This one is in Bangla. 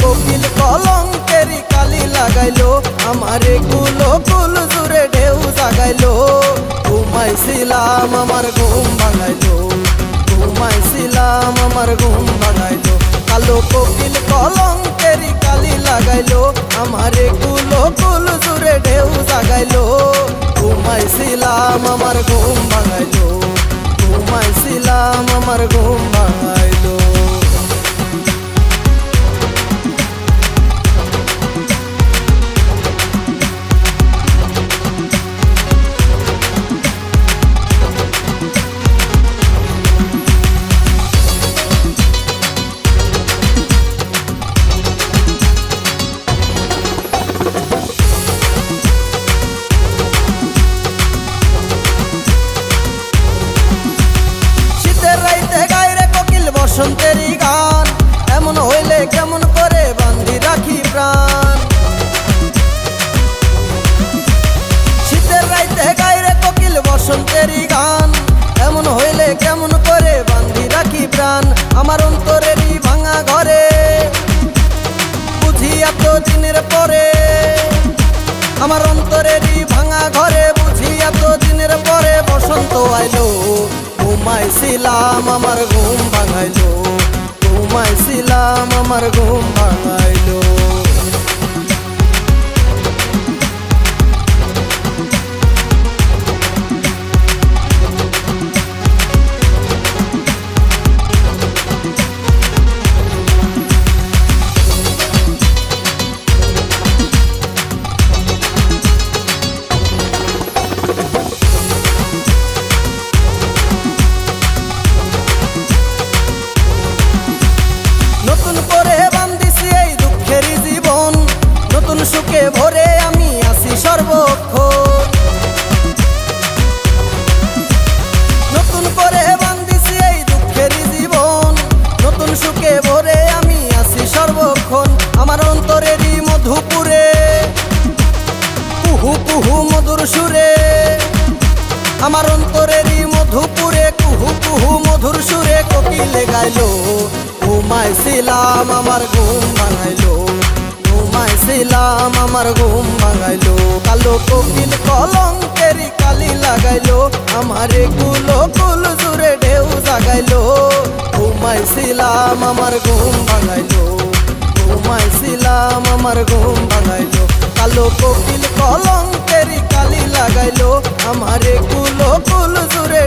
কোকিল কলঙ্কেরি কালি লাগাইলো, আমারে কুলো কুল জুড়ে ঢেউ জাগাইলো। ঘুমাইছিলাম আমার ঘুম ভাঙাইলো, ঘুমাইছিলাম আমার ঘুম ভাঙাইলো। কালো কোকিল কলঙ্কেরি কালি লাগাইলো, আমারে কুলো কুল জুড়ে ঢেউ জাগাইলো। ঘুমাইছিলাম আমার ঘুম ভাঙাইলো, ঘুমাইছিলাম আমার ঘুম ভাঙাইলো। বসন্তেরই গান এমন হইলে কেমন করে বান্ধি রাখি প্রাণ। শীতের রাইতে গাইরে কোকিল বসন্তেরই গান এমন হইলে কেমন করে বান্ধি রাখি প্রাণ। আমার অন্তরেরই ভাঙা ঘরে বুঝি এত দিনের পরে, আমার অন্তরেরই ভাঙা ঘরে বুঝি এত দিনের পরে বসন্ত আইলো। ঘুমাইছিলাম আমার ঘুম ভাঙাইলো, ঘুমাইছিলাম আমার ঘুম ভাঙাইলো। নতুন করে বান্ধিছি এই দুঃখেরই জীবন, নতুন সুখে ভরে আমি আছি সর্বক্ষণ। নতুন করে বান্ধিছি এই দুঃখেরই জীবন, নতুন সুখে ভরে আমি আছি সর্বক্ষণ। আমার অন্তরেরই মধুপুরে কুহু কুহু মধুর সুরে, আমার অন্তরেরই মধুপুরে কুহু কুহু মধুর সুরে কোকিলে গাইলো। ঘুমাইছিলাম আমার ঘুম ভাঙাইলো, ঘুমাইছিলাম আমার ঘুম ভাঙাইলো। কালো কোকিল কলঙ্কেরি কালি লাগাইলো, আমারে কুলো কুল জুড়ে ঢেউ জাগাইলো। ঘুমাইছিলাম আমার ঘুম ভাঙাইলো, ঘুমাইছিলাম আমার ঘুম ভাঙাইলো। কালো কোকিল কলঙ্কেরি কালি লাগাইলো, আমারে কুলো কুল জুড়ে